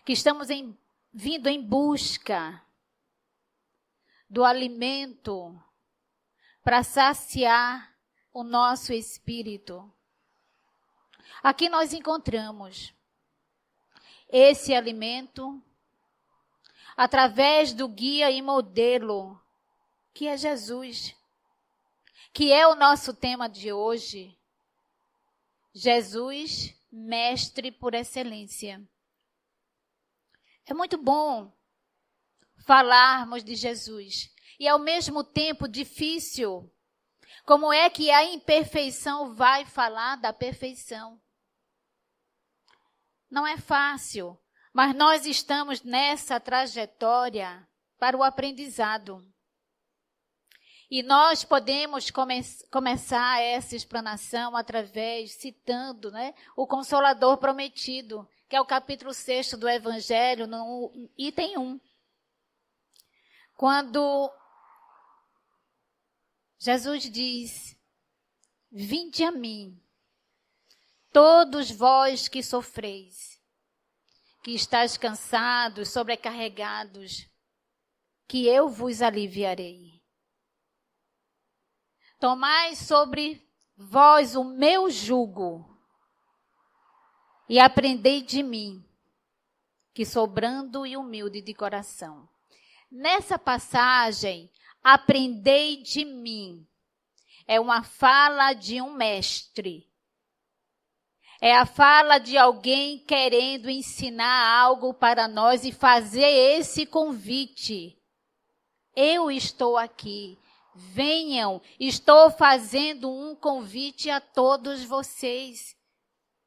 que estamos vindo em busca do alimento para saciar o nosso espírito. Aqui nós encontramos esse alimento através do guia e modelo, que é Jesus, que é o nosso tema de hoje. Jesus, mestre por excelência. É muito bom falarmos de Jesus e ao mesmo tempo difícil. Como é que a imperfeição vai falar da perfeição? Não é fácil, mas nós estamos nessa trajetória para o aprendizado. E nós podemos começar essa explanação citando, o Consolador Prometido, que é o capítulo 6 do Evangelho, no item 1. Quando Jesus diz: vinde a mim, todos vós que sofreis, que estáis cansados, sobrecarregados, que eu vos aliviarei. Tomai sobre vós o meu jugo e aprendei de mim, que sou brando e humilde de coração. Nessa passagem, aprendei de mim, é uma fala de um mestre. É a fala de alguém querendo ensinar algo para nós e fazer esse convite. Eu estou aqui. Venham, estou fazendo um convite a todos vocês,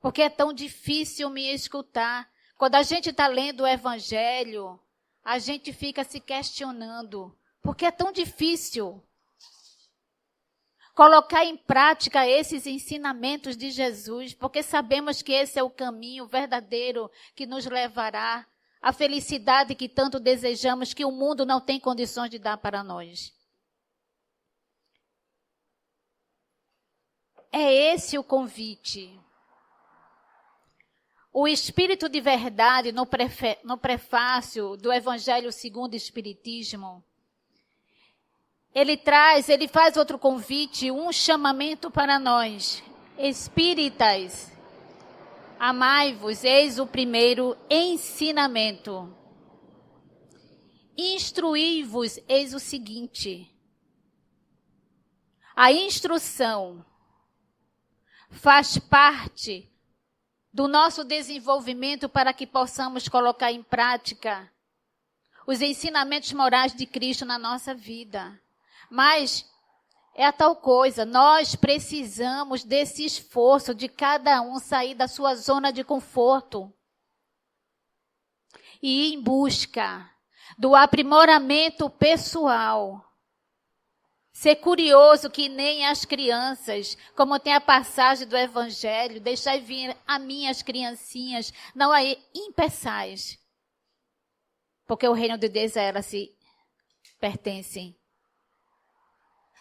porque é tão difícil me escutar. Quando a gente está lendo o Evangelho, a gente fica se questionando, porque é tão difícil colocar em prática esses ensinamentos de Jesus, porque sabemos que esse é o caminho verdadeiro que nos levará à felicidade que tanto desejamos, que o mundo não tem condições de dar para nós. É esse o convite. O Espírito de Verdade, no prefácio do Evangelho segundo o Espiritismo, ele faz outro convite, um chamamento para nós. Espíritas, amai-vos, eis o primeiro ensinamento. Instruí-vos, eis o seguinte. A instrução faz parte do nosso desenvolvimento para que possamos colocar em prática os ensinamentos morais de Cristo na nossa vida. Mas é a tal coisa, nós precisamos desse esforço de cada um sair da sua zona de conforto e ir em busca do aprimoramento pessoal. Ser curioso que nem as crianças, como tem a passagem do Evangelho, deixai vir a mim as criancinhas, não a impeçais, porque o reino de Deus a elas se pertencem.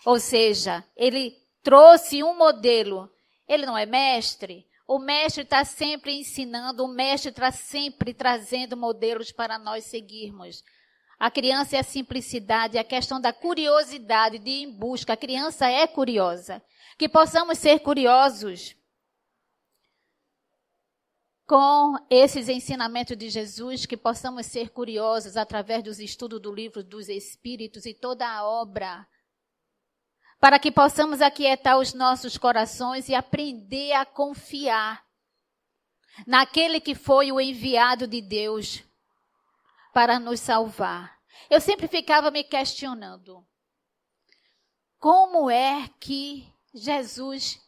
Ou seja, ele trouxe um modelo, ele não é mestre, o mestre está sempre ensinando, o mestre está sempre trazendo modelos para nós seguirmos. A criança é a simplicidade, a questão da curiosidade, de ir em busca. A criança é curiosa. Que possamos ser curiosos com esses ensinamentos de Jesus, que possamos ser curiosos através dos estudos do livro dos Espíritos e toda a obra, para que possamos aquietar os nossos corações e aprender a confiar naquele que foi o enviado de Deus para nos salvar. Eu sempre ficava me questionando, como é que Jesus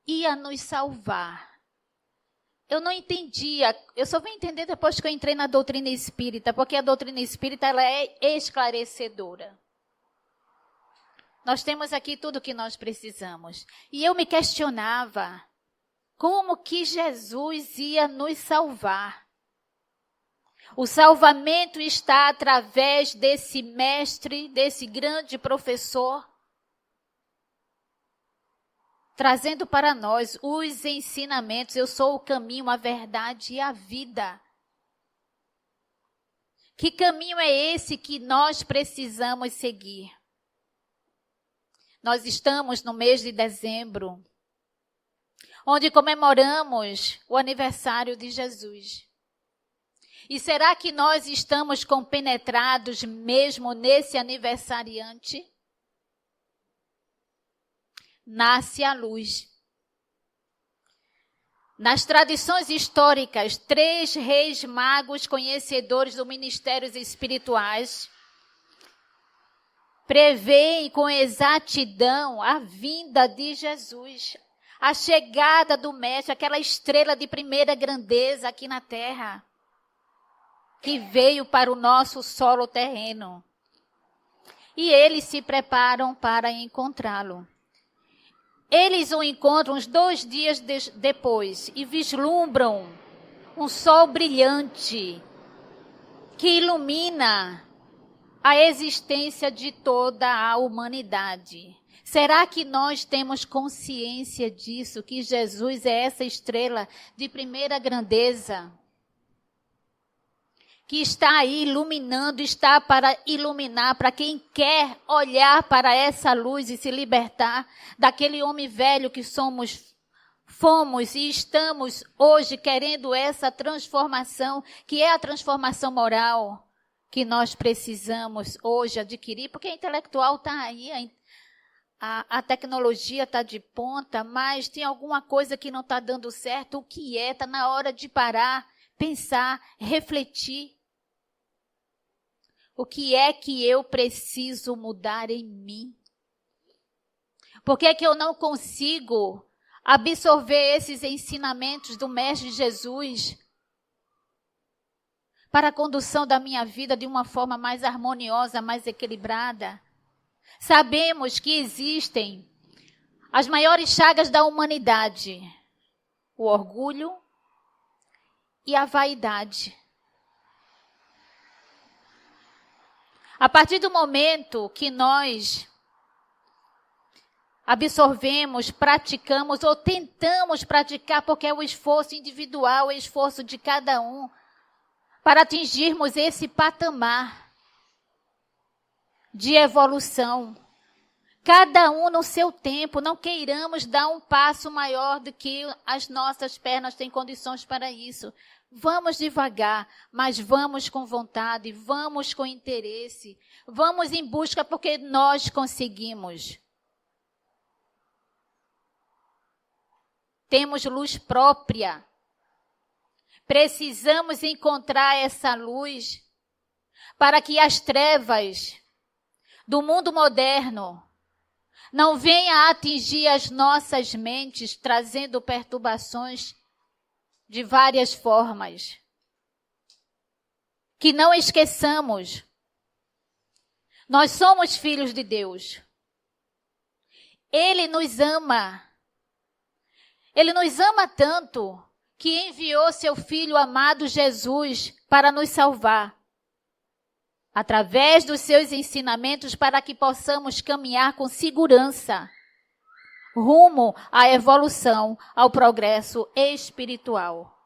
ia nos salvar? Eu não entendia, eu só vim entender depois que eu entrei na doutrina espírita, porque a doutrina espírita ela é esclarecedora. Nós temos aqui tudo o que nós precisamos. E eu me questionava, como que Jesus ia nos salvar? O salvamento está através desse mestre, desse grande professor, trazendo para nós os ensinamentos. Eu sou o caminho, a verdade e a vida. Que caminho é esse que nós precisamos seguir? Nós estamos no mês de dezembro, onde comemoramos o aniversário de Jesus. E será que nós estamos compenetrados mesmo nesse aniversariante? Nasce a luz. Nas tradições históricas, 3 reis magos conhecedores dos ministérios espirituais preveem com exatidão a vinda de Jesus, a chegada do Mestre, aquela estrela de primeira grandeza aqui na terra, que veio para o nosso solo terreno. E eles se preparam para encontrá-lo. Eles o encontram uns 2 dias depois e vislumbram um sol brilhante que ilumina a existência de toda a humanidade. Será que nós temos consciência disso, que Jesus é essa estrela de primeira grandeza? Que está aí iluminando, está para iluminar, para quem quer olhar para essa luz e se libertar daquele homem velho que fomos e estamos hoje querendo essa transformação, que é a transformação moral que nós precisamos hoje adquirir, porque a intelectual está aí, a tecnologia está de ponta, mas tem alguma coisa que não está dando certo. O que é? Está na hora de parar, pensar, refletir. O que é que eu preciso mudar em mim? Por que é que eu não consigo absorver esses ensinamentos do Mestre Jesus para a condução da minha vida de uma forma mais harmoniosa, mais equilibrada? Sabemos que existem as maiores chagas da humanidade: o orgulho e a vaidade. A partir do momento que nós absorvemos, praticamos ou tentamos praticar, porque é o esforço individual, é o esforço de cada um, para atingirmos esse patamar de evolução. Cada um no seu tempo, não queiramos dar um passo maior do que as nossas pernas têm condições para isso. Vamos devagar, mas vamos com vontade, vamos com interesse, vamos em busca porque nós conseguimos. Temos luz própria. Precisamos encontrar essa luz para que as trevas do mundo moderno não venham a atingir as nossas mentes, trazendo perturbações de várias formas. Que não esqueçamos, nós somos filhos de Deus. Ele nos ama. Ele nos ama tanto que enviou seu Filho amado Jesus para nos salvar, através dos seus ensinamentos, para que possamos caminhar com segurança rumo à evolução, ao progresso espiritual.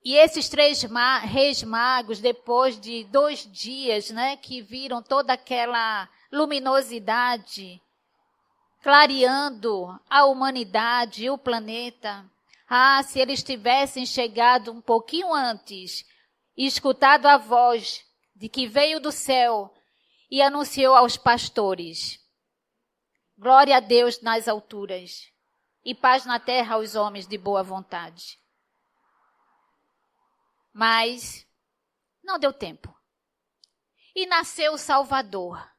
E esses 3 reis magos, depois de 2 dias, que viram toda aquela luminosidade clareando a humanidade e o planeta. Se eles tivessem chegado um pouquinho antes e escutado a voz de que veio do céu e anunciou aos pastores: glória a Deus nas alturas e paz na terra aos homens de boa vontade. Mas não deu tempo. E nasceu o Salvador.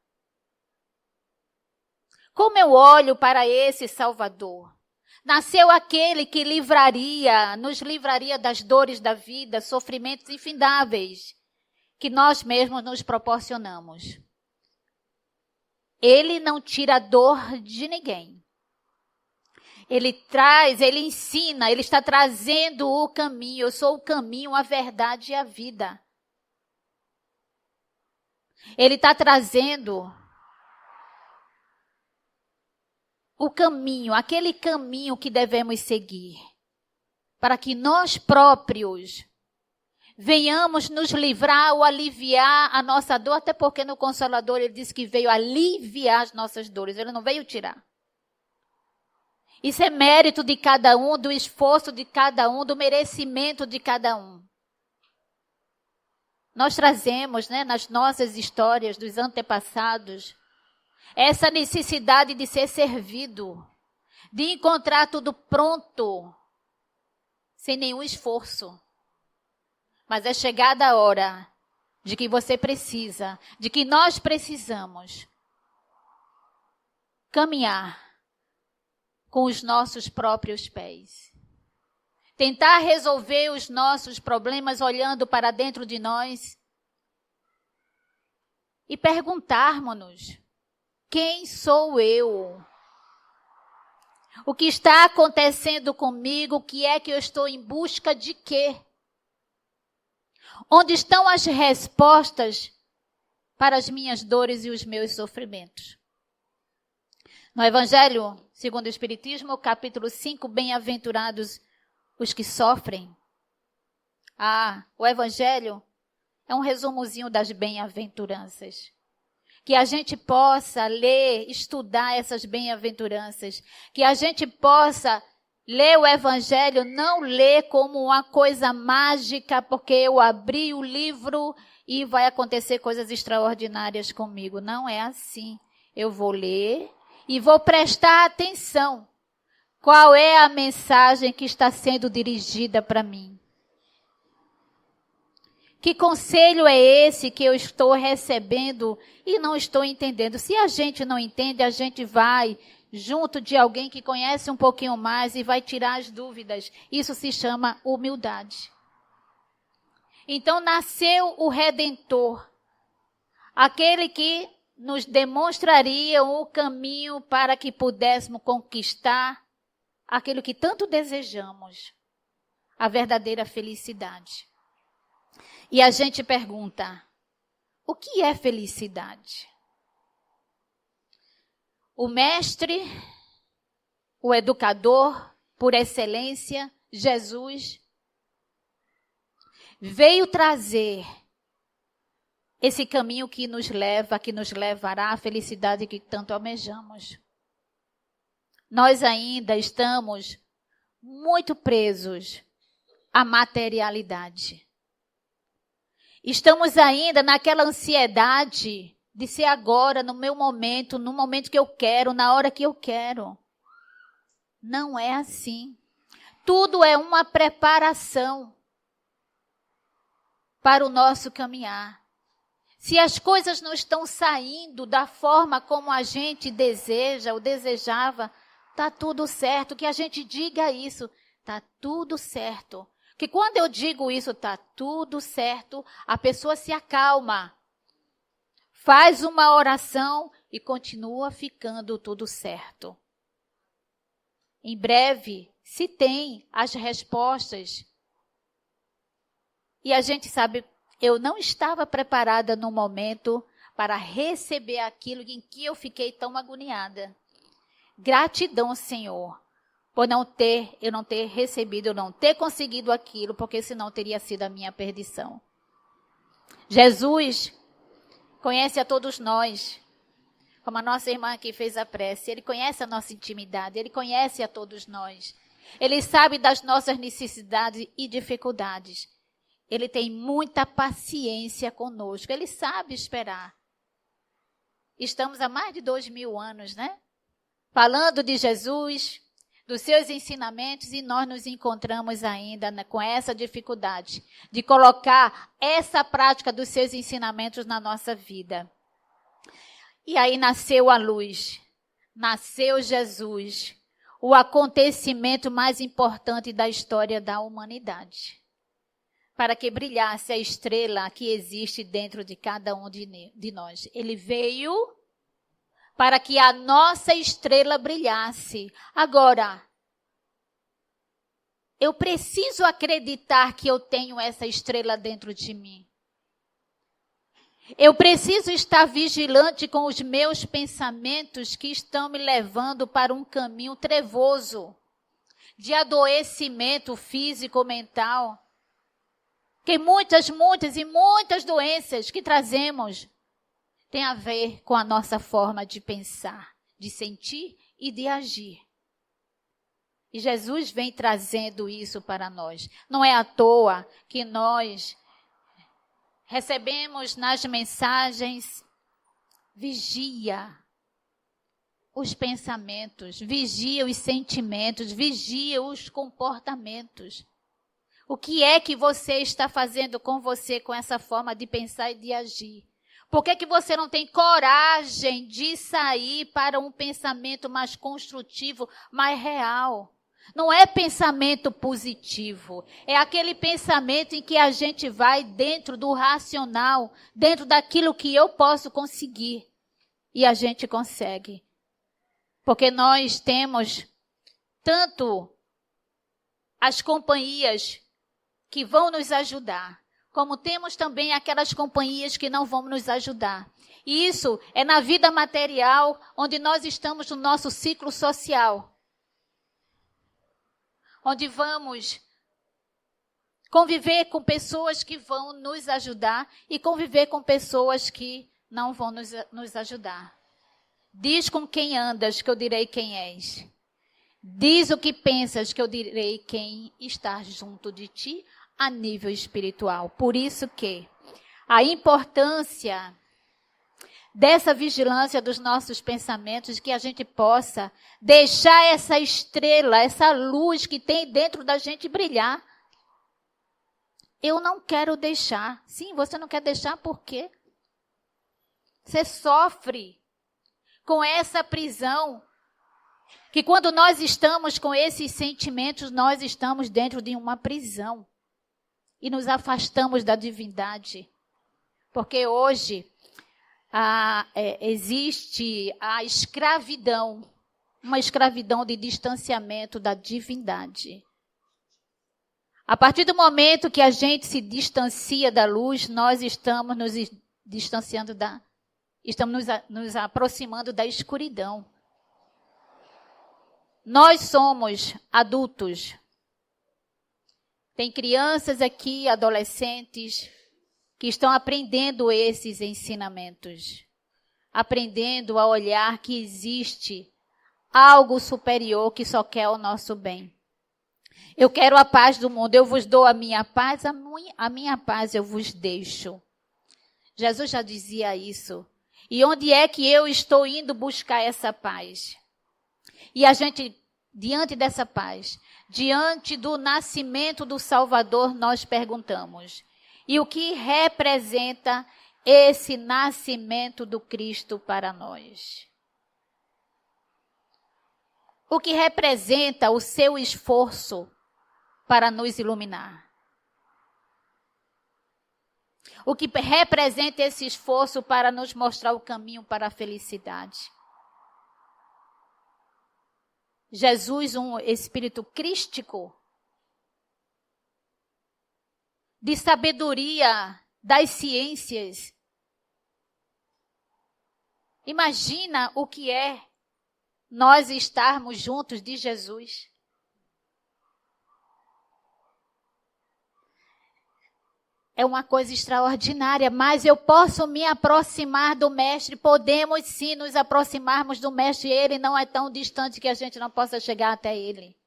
Como eu olho para esse Salvador? Nasceu aquele que nos livraria das dores da vida, sofrimentos infindáveis que nós mesmos nos proporcionamos. Ele não tira a dor de ninguém. Ele ensina, ele está trazendo o caminho. Eu sou o caminho, a verdade e a vida. Ele está trazendo o caminho, aquele caminho que devemos seguir, para que nós próprios venhamos nos livrar ou aliviar a nossa dor, até porque no Consolador ele disse que veio aliviar as nossas dores, ele não veio tirar. Isso é mérito de cada um, do esforço de cada um, do merecimento de cada um. Nós trazemos, nas nossas histórias dos antepassados, essa necessidade de ser servido, de encontrar tudo pronto, sem nenhum esforço. Mas é chegada a hora de que você precisa, de que nós precisamos caminhar com os nossos próprios pés. Tentar resolver os nossos problemas olhando para dentro de nós e perguntarmos-nos: quem sou eu? O que está acontecendo comigo? O que é que eu estou em busca de quê? Onde estão as respostas para as minhas dores e os meus sofrimentos? No Evangelho segundo o Espiritismo, capítulo 5, bem-aventurados os que sofrem. O Evangelho é um resumozinho das bem-aventuranças. Que a gente possa ler, estudar essas bem-aventuranças. Que a gente possa ler o Evangelho, não ler como uma coisa mágica, porque eu abri o livro e vai acontecer coisas extraordinárias comigo. Não é assim. Eu vou ler e vou prestar atenção. Qual é a mensagem que está sendo dirigida para mim? Que conselho é esse que eu estou recebendo e não estou entendendo? Se a gente não entende, a gente vai junto de alguém que conhece um pouquinho mais e vai tirar as dúvidas. Isso se chama humildade. Então nasceu o Redentor, aquele que nos demonstraria o caminho para que pudéssemos conquistar aquilo que tanto desejamos, a verdadeira felicidade. E a gente pergunta: o que é felicidade? O mestre, o educador por excelência, Jesus, veio trazer esse caminho que nos levará à felicidade que tanto almejamos. Nós ainda estamos muito presos à materialidade. Estamos ainda naquela ansiedade de ser agora, no meu momento, no momento que eu quero, na hora que eu quero. Não é assim. Tudo é uma preparação para o nosso caminhar. Se as coisas não estão saindo da forma como a gente deseja ou desejava, está tudo certo. Que a gente diga isso, está tudo certo. Que quando eu digo isso, está tudo certo, a pessoa se acalma. Faz uma oração e continua ficando tudo certo. Em breve se tem as respostas. E a gente sabe, eu não estava preparada no momento para receber aquilo em que eu fiquei tão agoniada. Gratidão, Senhor, por eu não ter recebido, eu não ter conseguido aquilo, porque senão teria sido a minha perdição. Jesus conhece a todos nós, como a nossa irmã aqui fez a prece. Ele conhece a nossa intimidade, Ele conhece a todos nós. Ele sabe das nossas necessidades e dificuldades. Ele tem muita paciência conosco, Ele sabe esperar. Estamos há mais de 2000 anos, falando de Jesus, dos seus ensinamentos, e nós nos encontramos ainda com essa dificuldade de colocar essa prática dos seus ensinamentos na nossa vida. E aí nasceu a luz, nasceu Jesus, o acontecimento mais importante da história da humanidade, para que brilhasse a estrela que existe dentro de cada um de nós. Ele veio para que a nossa estrela brilhasse. Agora, eu preciso acreditar que eu tenho essa estrela dentro de mim. Eu preciso estar vigilante com os meus pensamentos que estão me levando para um caminho trevoso, de adoecimento físico, mental. Que muitas e muitas doenças que trazemos têm a ver com a nossa forma de pensar, de sentir e de agir. E Jesus vem trazendo isso para nós. Não é à toa que nós recebemos nas mensagens: vigia os pensamentos, vigia os sentimentos, vigia os comportamentos. O que é que você está fazendo com você, com essa forma de pensar e de agir? Por que você não tem coragem de sair para um pensamento mais construtivo, mais real? Não é pensamento positivo, é aquele pensamento em que a gente vai dentro do racional, dentro daquilo que eu posso conseguir. E a gente consegue. Porque nós temos tanto as companhias que vão nos ajudar, como temos também aquelas companhias que não vão nos ajudar. E isso é na vida material, onde nós estamos no nosso ciclo social. Onde vamos conviver com pessoas que vão nos ajudar e conviver com pessoas que não vão nos ajudar. Diz com quem andas, que eu direi quem és. Diz o que pensas, que eu direi quem está junto de ti a nível espiritual. Por isso que a importância dessa vigilância dos nossos pensamentos, que a gente possa deixar essa estrela, essa luz que tem dentro da gente brilhar. Eu não quero deixar. Sim, você não quer deixar por quê? Você sofre com essa prisão, que quando nós estamos com esses sentimentos, nós estamos dentro de uma prisão e nos afastamos da divindade. Porque hoje existe a escravidão, uma escravidão de distanciamento da divindade. A partir do momento que a gente se distancia da luz, nós estamos nos distanciando estamos nos aproximando da escuridão. Nós somos adultos. Tem crianças aqui, adolescentes, que estão aprendendo esses ensinamentos. Aprendendo a olhar que existe algo superior que só quer o nosso bem. Eu quero a paz do mundo, eu vos dou a minha paz, a minha paz eu vos deixo. Jesus já dizia isso. E onde é que eu estou indo buscar essa paz? E a gente, diante dessa paz, diante do nascimento do Salvador, nós perguntamos: e o que representa esse nascimento do Cristo para nós? O que representa o seu esforço para nos iluminar? O que representa esse esforço para nos mostrar o caminho para a felicidade? Jesus, um espírito crístico, de sabedoria das ciências. Imagina o que é nós estarmos juntos de Jesus. É uma coisa extraordinária, mas eu posso me aproximar do Mestre, podemos sim nos aproximarmos do Mestre, ele não é tão distante que a gente não possa chegar até ele.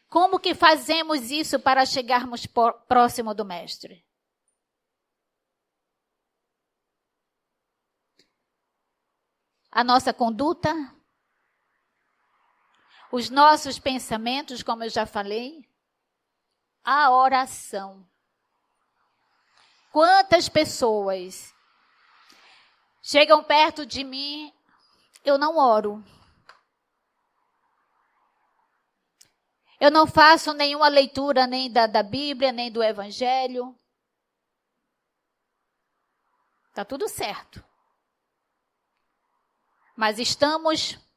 Como que fazemos isso para chegarmos próximo do Mestre? A nossa conduta, os nossos pensamentos, como eu já falei, a oração. Quantas pessoas chegam perto de mim, eu não oro. Eu não faço nenhuma leitura nem da Bíblia, nem do Evangelho. Está tudo certo. Mas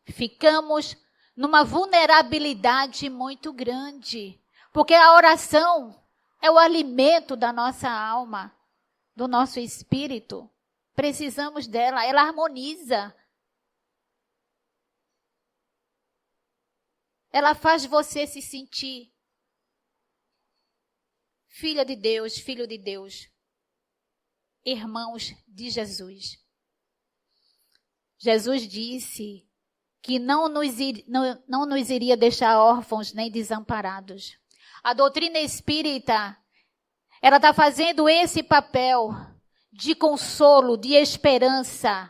ficamos numa vulnerabilidade muito grande. Porque a oração é o alimento da nossa alma, do nosso espírito. Precisamos dela, ela harmoniza. Ela faz você se sentir filha de Deus, filho de Deus, irmãos de Jesus. Jesus disse que não nos iria deixar órfãos nem desamparados. A doutrina espírita, ela está fazendo esse papel de consolo, de esperança,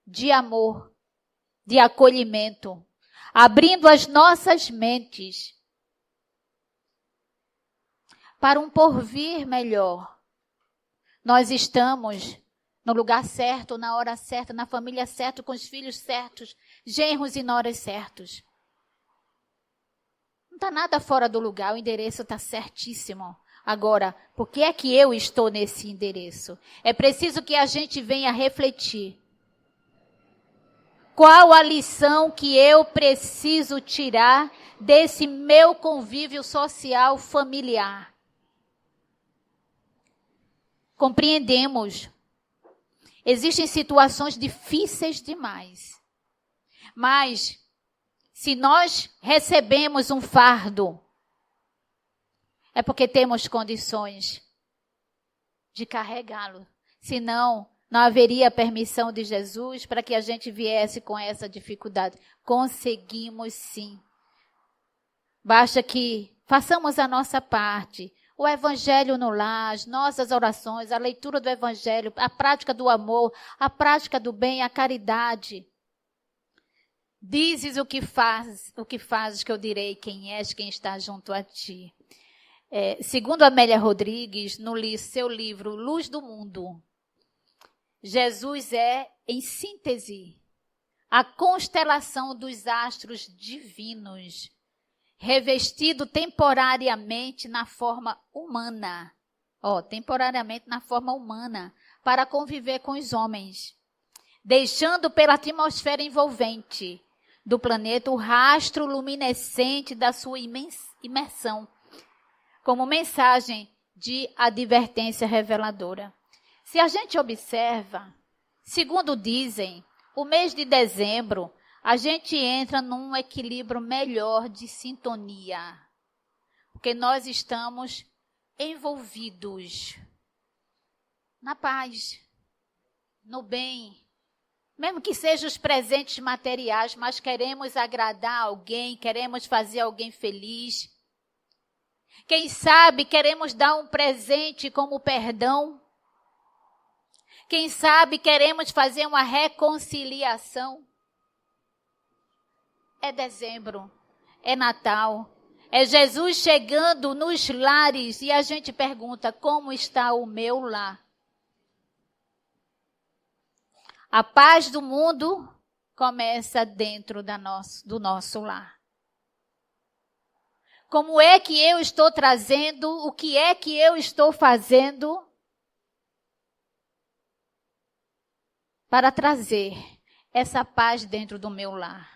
de amor, de acolhimento, abrindo as nossas mentes para um porvir melhor. Nós estamos no lugar certo, na hora certa, na família certa, com os filhos certos, genros e noras certos. Não está nada fora do lugar, o endereço está certíssimo. Agora, por que é que eu estou nesse endereço? É preciso que a gente venha refletir. Qual a lição que eu preciso tirar desse meu convívio social familiar? Compreendemos. Existem situações difíceis demais. Mas, se nós recebemos um fardo, é porque temos condições de carregá-lo. Senão, não haveria permissão de Jesus para que a gente viesse com essa dificuldade. Conseguimos sim. Basta que façamos a nossa parte. O evangelho no lar, as nossas orações, a leitura do evangelho, a prática do amor, a prática do bem, a caridade. Dizes o que fazes que eu direi quem és, quem está junto a ti. Segundo Amélia Rodrigues, no seu livro Luz do Mundo, Jesus é, em síntese, a constelação dos astros divinos, revestido temporariamente na forma humana. Temporariamente na forma humana, para conviver com os homens, deixando pela atmosfera envolvente do planeta o rastro luminescente da sua imersão, como mensagem de advertência reveladora. Se a gente observa, segundo dizem, o mês de dezembro, a gente entra num equilíbrio melhor de sintonia, porque nós estamos envolvidos na paz, no bem, mesmo que sejam os presentes materiais, mas queremos agradar alguém, queremos fazer alguém feliz. Quem sabe queremos dar um presente como perdão. Quem sabe queremos fazer uma reconciliação. É dezembro, é Natal, é Jesus chegando nos lares e a gente pergunta, como está o meu lar? A paz do mundo começa dentro do nosso lar. Como é que eu estou trazendo, o que é que eu estou fazendo para trazer essa paz dentro do meu lar?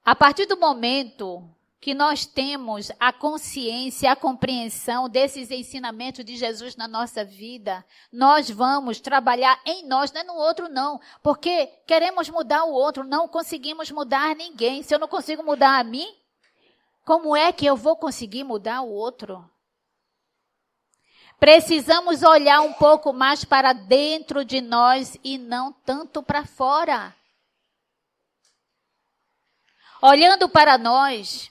A partir do momento que nós temos a consciência, a compreensão desses ensinamentos de Jesus na nossa vida, nós vamos trabalhar em nós, não é no outro não, porque queremos mudar o outro, não conseguimos mudar ninguém. Se eu não consigo mudar a mim, como é que eu vou conseguir mudar o outro? Precisamos olhar um pouco mais para dentro de nós e não tanto para fora. Olhando para nós,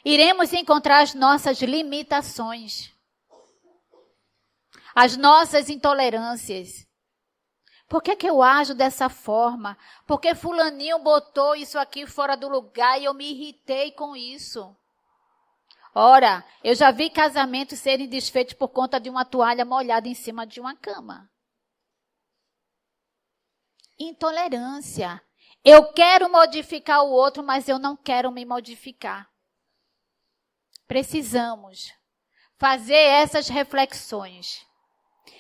iremos encontrar as nossas limitações, as nossas intolerâncias. Por que eu ajo dessa forma? Porque fulaninho botou isso aqui fora do lugar e eu me irritei com isso. Ora, eu já vi casamentos serem desfeitos por conta de uma toalha molhada em cima de uma cama. Intolerância. Eu quero modificar o outro, mas eu não quero me modificar. Precisamos fazer essas reflexões.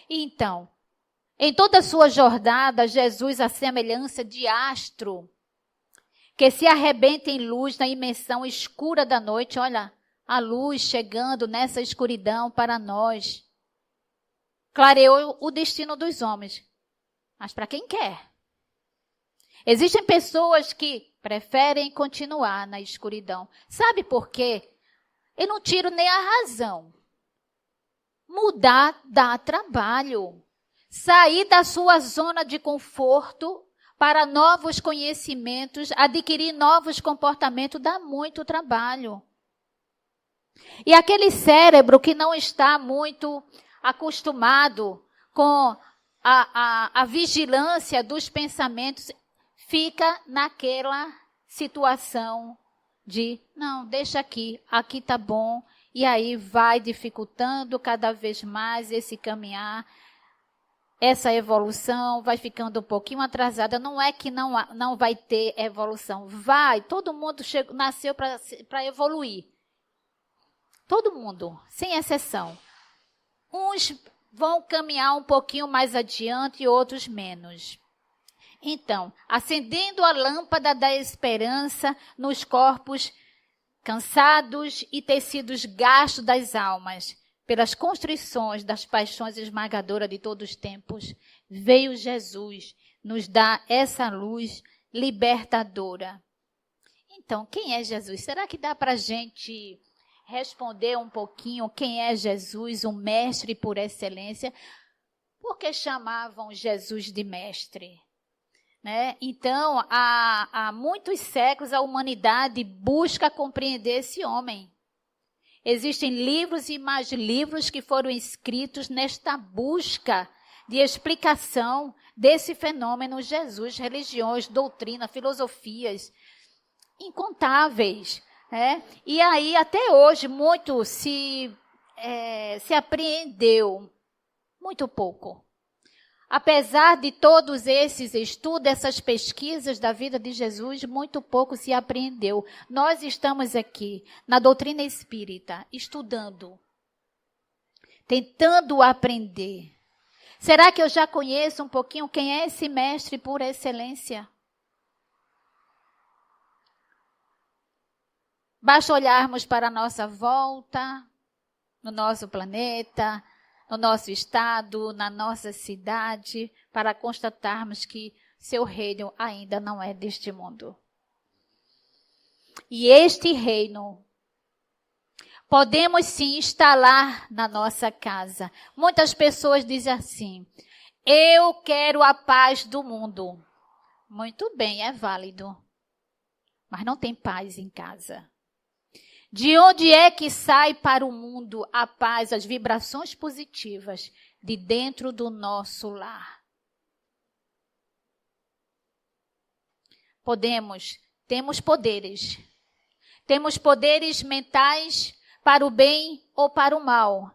Então, em toda a sua jornada, Jesus, a semelhança de astro, que se arrebenta em luz na imensidão escura da noite, olha, a luz chegando nessa escuridão para nós, clareou o destino dos homens, mas para quem quer. Existem pessoas que preferem continuar na escuridão. Sabe por quê? Eu não tiro nem a razão. Mudar dá trabalho. Sair da sua zona de conforto para novos conhecimentos, adquirir novos comportamentos, dá muito trabalho. E aquele cérebro que não está muito acostumado com a vigilância dos pensamentos, fica naquela situação de, não, deixa aqui tá bom, e aí vai dificultando cada vez mais esse caminhar, essa evolução vai ficando um pouquinho atrasada. Não é que não vai ter evolução, vai, todo mundo nasceu para evoluir. Todo mundo, sem exceção. Uns vão caminhar um pouquinho mais adiante e outros menos. Então, acendendo a lâmpada da esperança nos corpos cansados e tecidos gastos das almas, pelas constrições das paixões esmagadoras de todos os tempos, veio Jesus nos dar essa luz libertadora. Então, quem é Jesus? Será que dá para a gente responder um pouquinho quem é Jesus, o mestre por excelência? Por que chamavam Jesus de mestre? Né? Então, há muitos séculos, a humanidade busca compreender esse homem. Existem livros e mais livros que foram escritos nesta busca de explicação desse fenômeno Jesus, religiões, doutrina, filosofias, incontáveis. Né? E aí, até hoje, muito se apreendeu, muito pouco. Apesar de todos esses estudos, essas pesquisas da vida de Jesus, muito pouco se apreendeu. Nós estamos aqui, na doutrina espírita, estudando, tentando aprender. Será que eu já conheço um pouquinho quem é esse mestre por excelência? Basta olharmos para a nossa volta, no nosso planeta, no nosso estado, na nossa cidade, para constatarmos que seu reino ainda não é deste mundo. E este reino podemos sim instalar na nossa casa. Muitas pessoas dizem assim: eu quero a paz do mundo. Muito bem, é válido, mas não tem paz em casa. De onde é que sai para o mundo a paz, as vibrações positivas? De dentro do nosso lar. Temos poderes. Temos poderes mentais para o bem ou para o mal.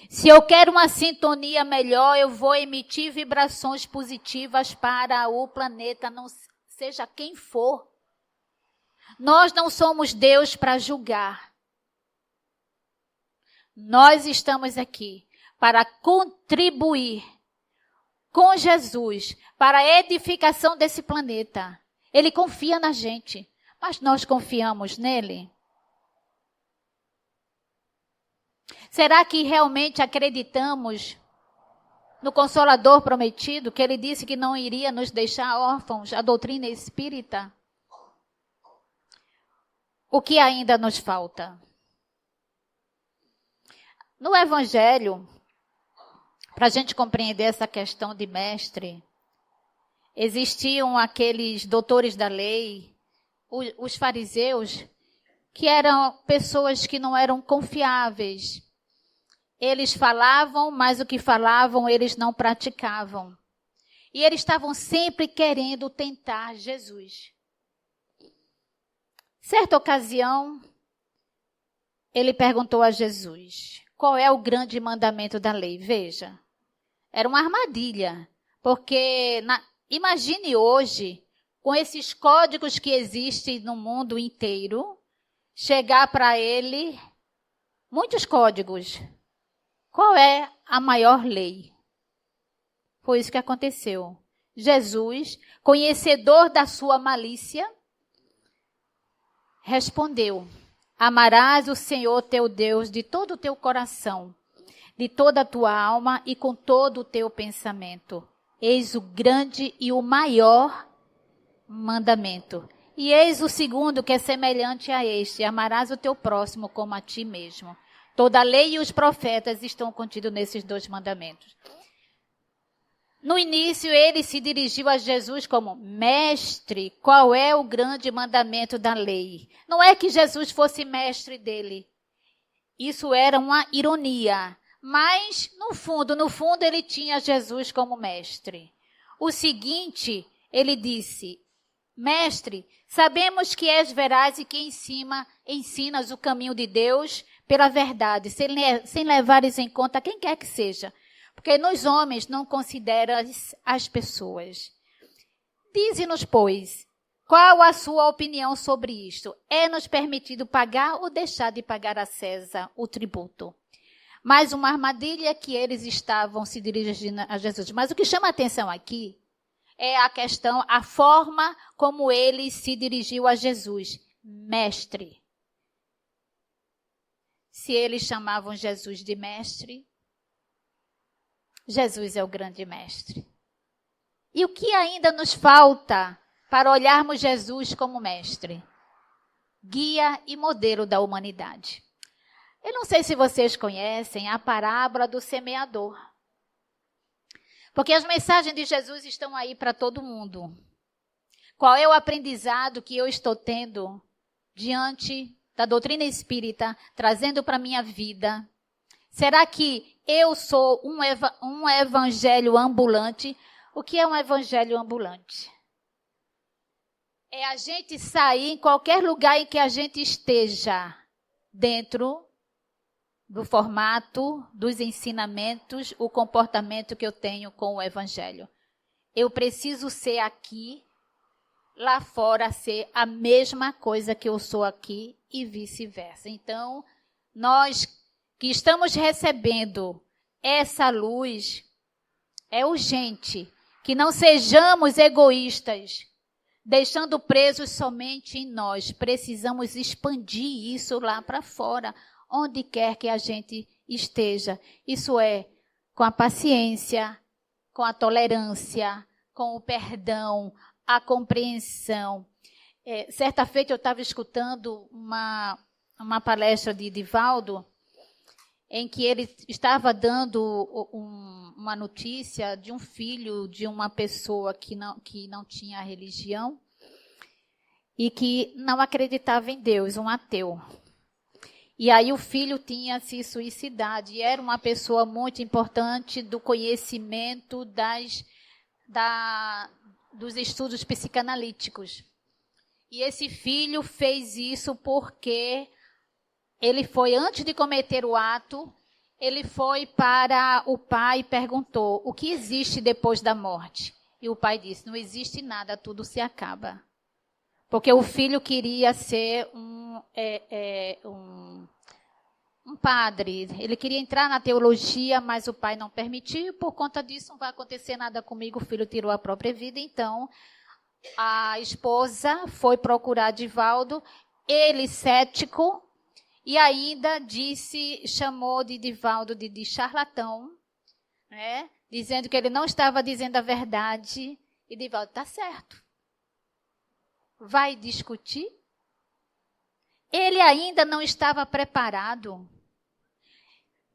Se eu quero uma sintonia melhor, eu vou emitir vibrações positivas para o planeta, não seja quem for. Nós não somos Deus para julgar. Nós estamos aqui para contribuir com Jesus para a edificação desse planeta. Ele confia na gente, mas nós confiamos nele? Será que realmente acreditamos no Consolador prometido, que ele disse que não iria nos deixar órfãos, a doutrina espírita? O que ainda nos falta? No Evangelho, para a gente compreender essa questão de mestre, existiam aqueles doutores da lei, os fariseus, que eram pessoas que não eram confiáveis. Eles falavam, mas o que falavam eles não praticavam. E eles estavam sempre querendo tentar Jesus. Certa ocasião, ele perguntou a Jesus: qual é o grande mandamento da lei? Veja, era uma armadilha, porque imagine hoje, com esses códigos que existem no mundo inteiro, chegar para ele muitos códigos. Qual é a maior lei? Foi isso que aconteceu. Jesus, conhecedor da sua malícia, respondeu: amarás o Senhor teu Deus de todo o teu coração, de toda a tua alma e com todo o teu pensamento. Eis o grande e o maior mandamento. E eis o segundo, que é semelhante a este: amarás o teu próximo como a ti mesmo. Toda a lei e os profetas estão contidos nesses 2 mandamentos. No início, ele se dirigiu a Jesus como: mestre, qual é o grande mandamento da lei? Não é que Jesus fosse mestre dele. Isso era uma ironia. Mas, no fundo, ele tinha Jesus como mestre. O seguinte, ele disse: mestre, sabemos que és veraz e que ensinas o caminho de Deus pela verdade, sem levares em conta quem quer que seja. Porque nos homens não consideras as pessoas. Dize-nos, pois, qual a sua opinião sobre isto? É-nos permitido pagar ou deixar de pagar a César o tributo? Mais uma armadilha que eles estavam se dirigindo a Jesus. Mas o que chama a atenção aqui é a forma como ele se dirigiu a Jesus. Mestre. Se eles chamavam Jesus de mestre, Jesus é o grande mestre. E o que ainda nos falta para olharmos Jesus como mestre? Guia e modelo da humanidade. Eu não sei se vocês conhecem a parábola do semeador. Porque as mensagens de Jesus estão aí para todo mundo. Qual é o aprendizado que eu estou tendo diante da doutrina espírita, trazendo para a minha vida? Será que eu sou um evangelho ambulante? O que é um evangelho ambulante? É a gente sair em qualquer lugar em que a gente esteja, dentro do formato, dos ensinamentos, o comportamento que eu tenho com o evangelho. Eu preciso ser aqui, lá fora ser a mesma coisa que eu sou aqui e vice-versa. Então, nós que estamos recebendo essa luz, é urgente que não sejamos egoístas, deixando presos somente em nós. Precisamos expandir isso lá para fora, onde quer que a gente esteja. Isso é, com a paciência, com a tolerância, com o perdão, a compreensão. Certa feita eu estava escutando uma palestra de Divaldo, em que ele estava dando uma notícia de um filho de uma pessoa que não tinha religião e que não acreditava em Deus, um ateu. E aí o filho tinha se suicidado e era uma pessoa muito importante do conhecimento dos estudos psicanalíticos. E esse filho fez isso porque ele foi, antes de cometer o ato, ele foi para o pai e perguntou: o que existe depois da morte? E o pai disse: não existe nada, tudo se acaba. Porque o filho queria ser um padre, ele queria entrar na teologia, mas o pai não permitiu, e por conta disso não vai acontecer nada comigo, o filho tirou a própria vida. Então, a esposa foi procurar Divaldo, ele cético, e ainda chamou de Divaldo de charlatão, né? Dizendo que ele não estava dizendo a verdade, e Divaldo: está certo. Vai discutir? Ele ainda não estava preparado.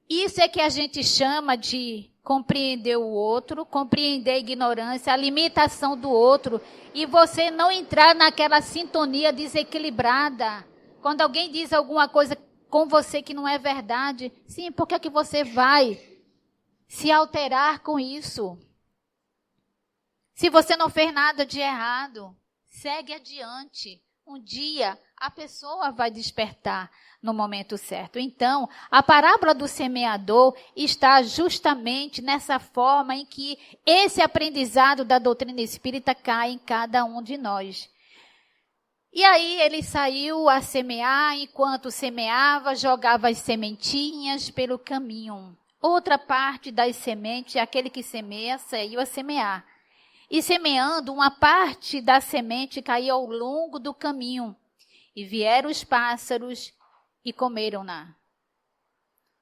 Isso é que a gente chama de compreender o outro, compreender a ignorância, a limitação do outro, e você não entrar naquela sintonia desequilibrada. Quando alguém diz alguma coisa com você que não é verdade, sim, por que você vai se alterar com isso? Se você não fez nada de errado, segue adiante. Um dia a pessoa vai despertar no momento certo. Então, a parábola do semeador está justamente nessa forma em que esse aprendizado da doutrina espírita cai em cada um de nós. E aí ele saiu a semear, enquanto semeava, jogava as sementinhas pelo caminho. Outra parte das sementes, aquele que semeia, saiu a semear. E semeando, uma parte da semente caiu ao longo do caminho. E vieram os pássaros e comeram-na.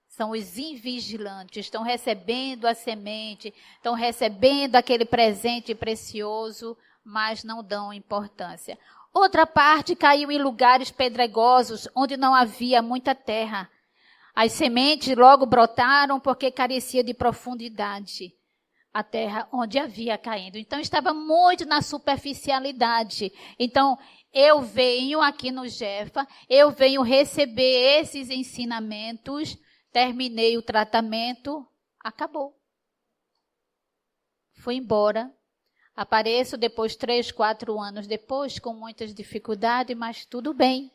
São os invigilantes, estão recebendo a semente, estão recebendo aquele presente precioso, mas não dão importância. Outra parte caiu em lugares pedregosos, onde não havia muita terra. As sementes logo brotaram porque carecia de profundidade a terra onde havia caindo. Então, estava muito na superficialidade. Então, eu venho aqui no Jefa, eu venho receber esses ensinamentos, terminei o tratamento, acabou. Fui embora. Apareço depois, 3, 4 anos depois, com muitas dificuldades, mas tudo bem.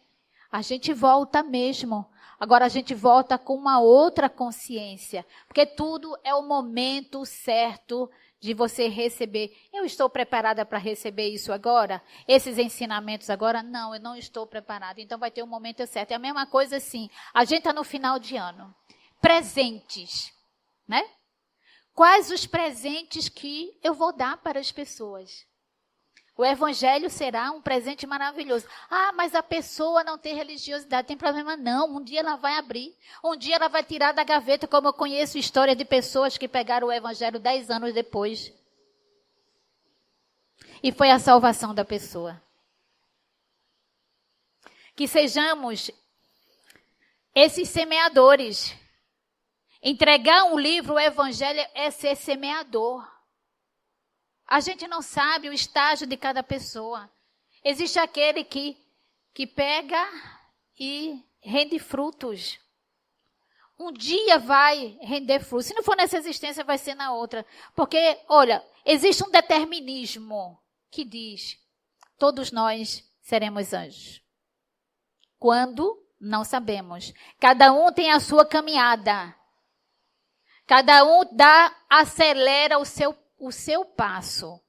A gente volta mesmo. Agora a gente volta com uma outra consciência. Porque tudo é o momento certo de você receber. Eu estou preparada para receber isso agora? Esses ensinamentos agora? Não, eu não estou preparada. Então vai ter um momento certo. É a mesma coisa assim. A gente está no final de ano. Presentes, né? Quais os presentes que eu vou dar para as pessoas? O evangelho será um presente maravilhoso. Ah, mas a pessoa não tem religiosidade. Tem problema não. Um dia ela vai abrir. Um dia ela vai tirar da gaveta, como eu conheço história de pessoas que pegaram o evangelho 10 anos depois. E foi a salvação da pessoa. Que sejamos esses semeadores. Entregar um livro, o evangelho, é ser semeador. A gente não sabe o estágio de cada pessoa. Existe aquele que pega e rende frutos. Um dia vai render frutos. Se não for nessa existência, vai ser na outra. Porque, olha, existe um determinismo que diz: todos nós seremos anjos. Quando? Não sabemos. Cada um tem a sua caminhada. Cada um acelera o seu passo.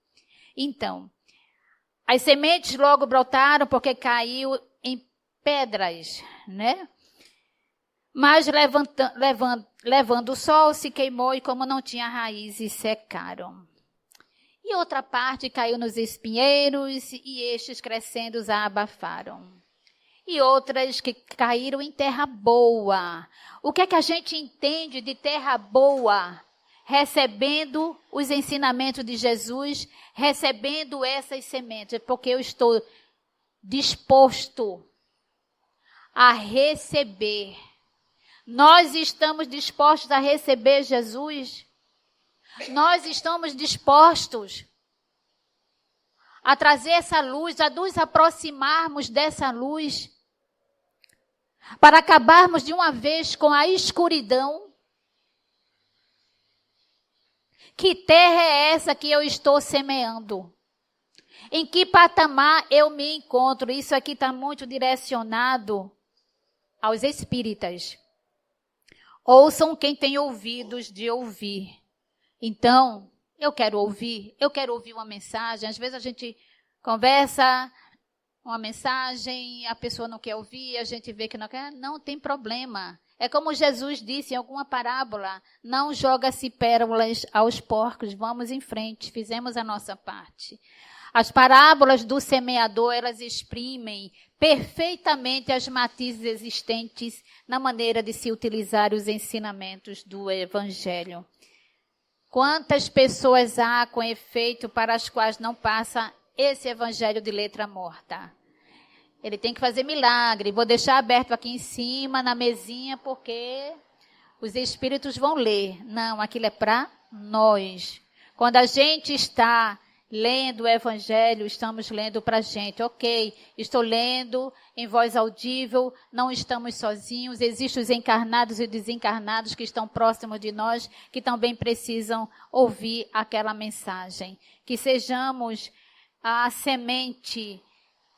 Então, as sementes logo brotaram porque caiu em pedras, né? Mas levando o sol, se queimou e como não tinha raízes, secaram. E outra parte caiu nos espinheiros e estes crescendo a abafaram. E outras que caíram em terra boa. O que é que a gente entende de terra boa? Recebendo os ensinamentos de Jesus, recebendo essas sementes, porque eu estou disposto a receber. Nós estamos dispostos a receber Jesus? Nós estamos dispostos a trazer essa luz, a nos aproximarmos dessa luz, para acabarmos de uma vez com a escuridão? Que terra é essa que eu estou semeando? Em que patamar eu me encontro? Isso aqui está muito direcionado aos espíritas. Ouçam quem tem ouvidos de ouvir. Então, eu quero ouvir uma mensagem. Às vezes a gente conversa uma mensagem, a pessoa não quer ouvir, a gente vê que não quer, não tem problema. É como Jesus disse em alguma parábola: não joga-se pérolas aos porcos, vamos em frente, fizemos a nossa parte. As parábolas do semeador, elas exprimem perfeitamente as matizes existentes na maneira de se utilizar os ensinamentos do evangelho. Quantas pessoas há com efeito para as quais não passa esse evangelho de letra morta? Ele tem que fazer milagre. Vou deixar aberto aqui em cima, na mesinha, porque os espíritos vão ler. Não, aquilo é para nós. Quando a gente está lendo o evangelho, estamos lendo para a gente. Ok, estou lendo em voz audível, não estamos sozinhos. Existem os encarnados e desencarnados que estão próximos de nós, que também precisam ouvir aquela mensagem. Que sejamos a semente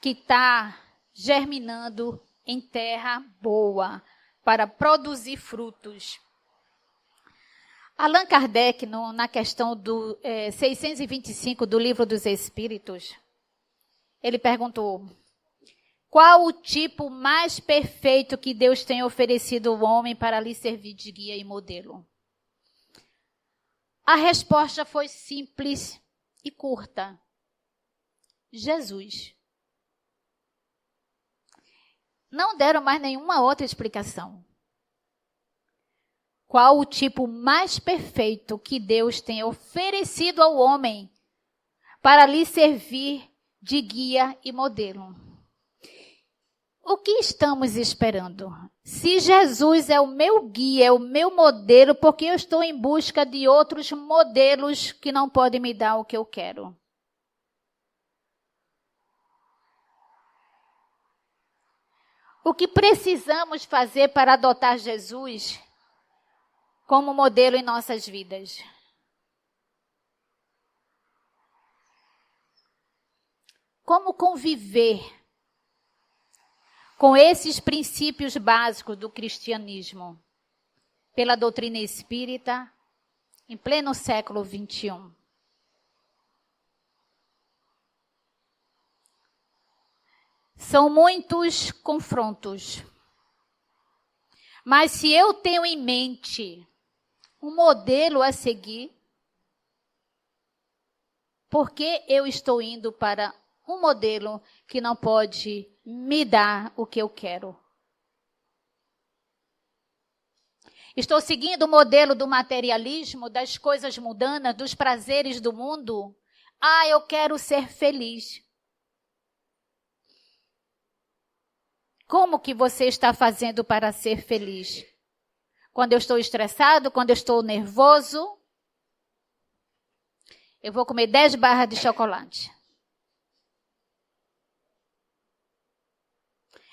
que está germinando em terra boa, para produzir frutos. Allan Kardec, na questão do 625 do Livro dos Espíritos, ele perguntou: qual o tipo mais perfeito que Deus tem oferecido ao homem para lhe servir de guia e modelo? A resposta foi simples e curta: Jesus. Não deram mais nenhuma outra explicação. Qual o tipo mais perfeito que Deus tem oferecido ao homem para lhe servir de guia e modelo. O que estamos esperando? Se Jesus é o meu guia, é o meu modelo, por que eu estou em busca de outros modelos que não podem me dar o que eu quero? O que precisamos fazer para adotar Jesus como modelo em nossas vidas? Como conviver com esses princípios básicos do cristianismo pela doutrina espírita em pleno século XXI? São muitos confrontos. Mas se eu tenho em mente um modelo a seguir, por que eu estou indo para um modelo que não pode me dar o que eu quero? Estou seguindo o modelo do materialismo, das coisas mundanas, dos prazeres do mundo? Eu quero ser feliz. Como que você está fazendo para ser feliz? Quando eu estou estressado, quando eu estou nervoso, eu vou comer 10 barras de chocolate.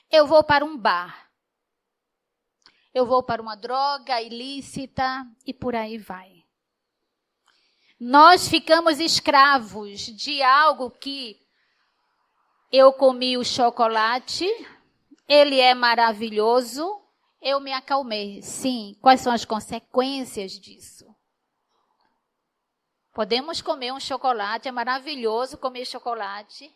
Eu vou para um bar. Eu vou para uma droga ilícita e por aí vai. Nós ficamos escravos de algo que eu comi o chocolate, ele é maravilhoso, eu me acalmei. Sim, quais são as consequências disso? Podemos comer um chocolate, é maravilhoso comer chocolate,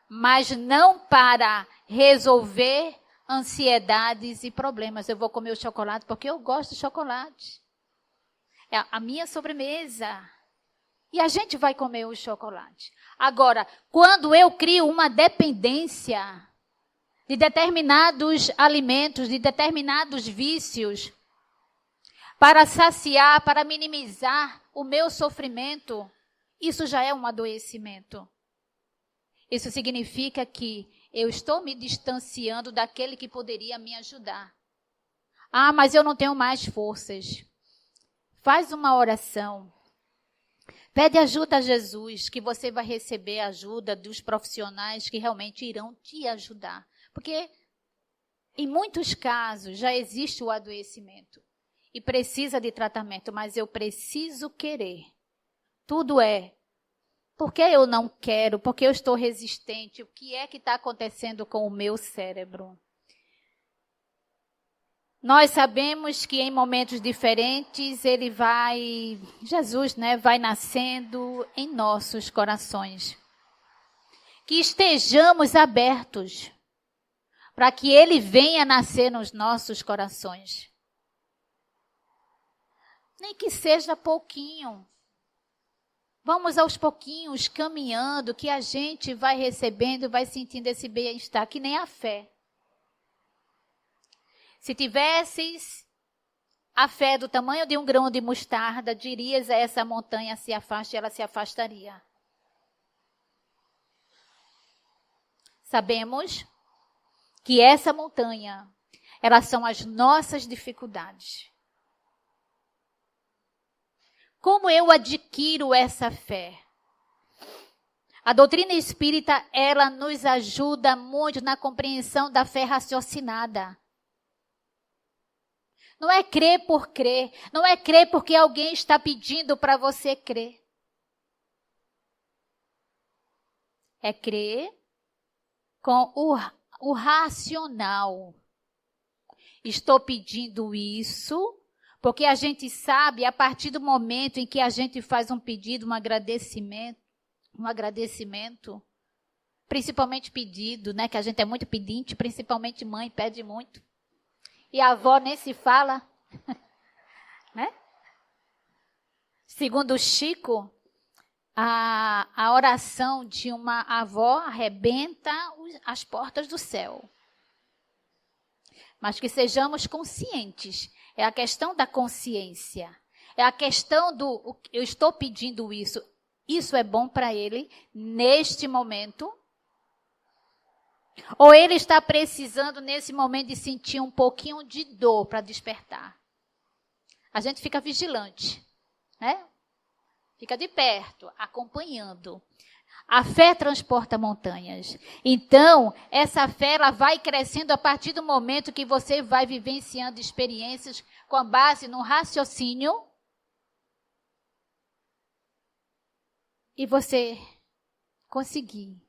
mas não para resolver ansiedades e problemas. Eu vou comer o chocolate porque eu gosto de chocolate. É a minha sobremesa. E a gente vai comer o chocolate. Agora, quando eu crio uma dependência de determinados alimentos, de determinados vícios, para saciar, para minimizar o meu sofrimento, isso já é um adoecimento. Isso significa que eu estou me distanciando daquele que poderia me ajudar. Mas eu não tenho mais forças. Faz uma oração. Pede ajuda a Jesus, que você vai receber a ajuda dos profissionais que realmente irão te ajudar. Porque em muitos casos já existe o adoecimento e precisa de tratamento, mas eu preciso querer. Tudo é. Por que eu não quero? Porque eu estou resistente? O que é que está acontecendo com o meu cérebro? Nós sabemos que em momentos diferentes Jesus, vai nascendo em nossos corações. Que estejamos abertos para que ele venha nascer nos nossos corações. Nem que seja pouquinho. Vamos aos pouquinhos caminhando, que a gente vai recebendo, vai sentindo esse bem-estar, que nem a fé. Se tivesses a fé do tamanho de um grão de mostarda, dirias a essa montanha se afaste, ela se afastaria. Sabemos que essa montanha, elas são as nossas dificuldades. Como eu adquiro essa fé? A doutrina espírita, ela nos ajuda muito na compreensão da fé raciocinada. Não é crer por crer. Não é crer porque alguém está pedindo para você crer. É crer com o racional. Estou pedindo isso porque a gente sabe, a partir do momento em que a gente faz um pedido, um agradecimento, principalmente pedido, que a gente é muito pedinte, principalmente mãe pede muito. E a avó nem se fala, né? Segundo Chico, a oração de uma avó arrebenta as portas do céu. Mas que sejamos conscientes. É a questão da consciência. É a questão do eu estou pedindo isso. isso é bom para ele neste momento? Ou ele está precisando nesse momento de sentir um pouquinho de dor para despertar? A gente fica vigilante, né? Fica de perto, acompanhando. A fé transporta montanhas. Então, essa fé ela vai crescendo a partir do momento que você vai vivenciando experiências com base no raciocínio. E você conseguir.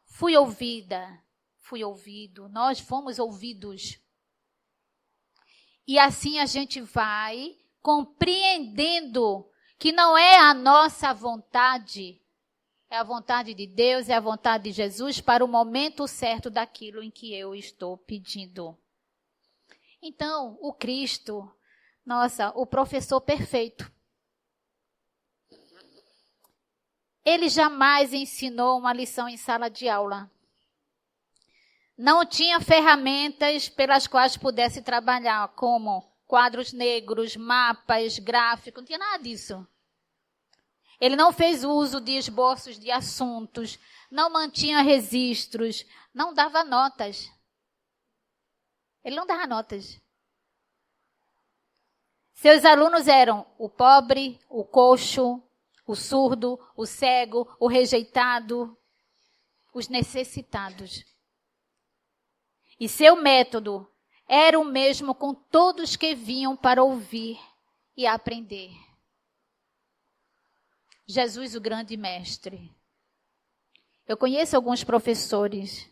Fui ouvida, fui ouvido, nós fomos ouvidos. E assim a gente vai compreendendo que não é a nossa vontade, é a vontade de Deus, é a vontade de Jesus para o momento certo daquilo em que eu estou pedindo. Então, o Cristo, o professor perfeito, ele jamais ensinou uma lição em sala de aula. Não tinha ferramentas pelas quais pudesse trabalhar, como quadros negros, mapas, gráficos, não tinha nada disso. Ele não fez uso de esboços de assuntos, não mantinha registros, não dava notas. Ele não dava notas. Seus alunos eram o pobre, o coxo, o surdo, o cego, o rejeitado, os necessitados. E seu método era o mesmo com todos que vinham para ouvir e aprender. Jesus, o grande mestre. Eu conheço alguns professores,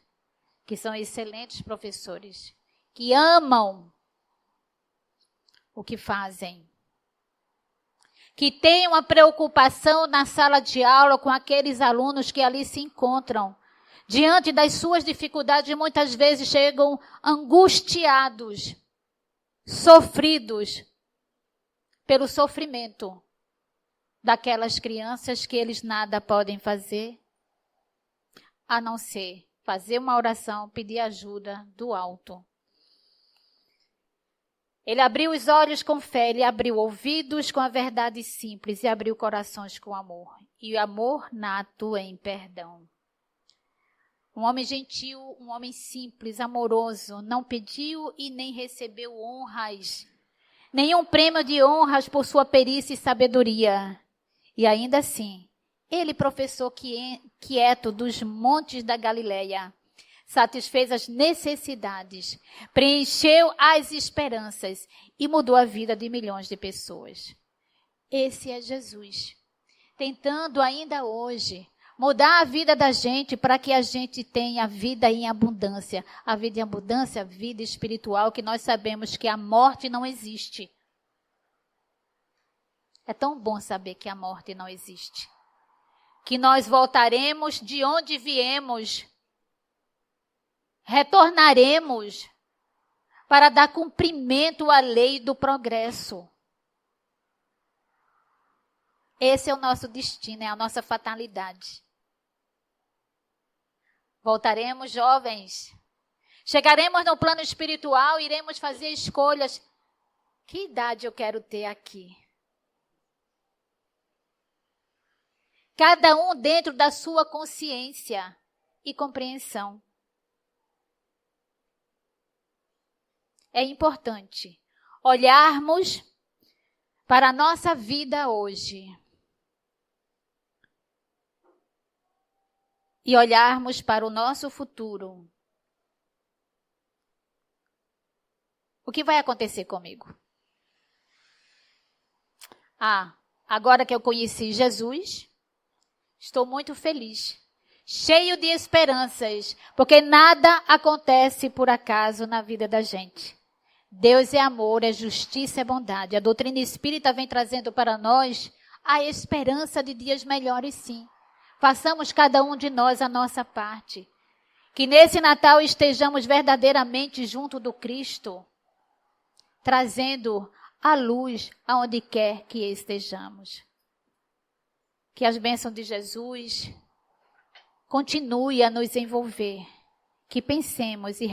que são excelentes professores, que amam o que fazem. Que têm uma preocupação na sala de aula com aqueles alunos que ali se encontram. Diante das suas dificuldades, muitas vezes chegam angustiados, sofridos pelo sofrimento daquelas crianças que eles nada podem fazer, a não ser fazer uma oração, pedir ajuda do alto. Ele abriu os olhos com fé, ele abriu ouvidos com a verdade simples e abriu corações com amor. E o amor nato em perdão. Um homem gentil, um homem simples, amoroso, não pediu e nem recebeu honras, nenhum prêmio de honras por sua perícia e sabedoria. E ainda assim, ele, professor quieto dos montes da Galileia, satisfez as necessidades, preencheu as esperanças e mudou a vida de milhões de pessoas. Esse é Jesus, tentando ainda hoje mudar a vida da gente para que a gente tenha vida em abundância. A vida em abundância, a vida espiritual, que nós sabemos que a morte não existe. É tão bom saber que a morte não existe. Que nós voltaremos de onde viemos. Retornaremos para dar cumprimento à lei do progresso. Esse é o nosso destino, é a nossa fatalidade. Voltaremos jovens. Chegaremos no plano espiritual, iremos fazer escolhas. Que idade eu quero ter aqui? Cada um dentro da sua consciência e compreensão. É importante olharmos para a nossa vida hoje e olharmos para o nosso futuro. O que vai acontecer comigo? Agora que eu conheci Jesus, estou muito feliz, cheio de esperanças, porque nada acontece por acaso na vida da gente. Deus é amor, é justiça, é bondade. A doutrina espírita vem trazendo para nós a esperança de dias melhores, sim. Façamos cada um de nós a nossa parte. Que nesse Natal estejamos verdadeiramente junto do Cristo, trazendo a luz aonde quer que estejamos. Que as bênçãos de Jesus continue a nos envolver. Que pensemos e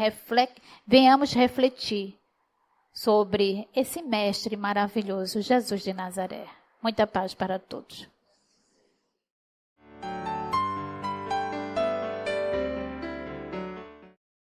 venhamos refletir sobre esse mestre maravilhoso, Jesus de Nazaré. Muita paz para todos.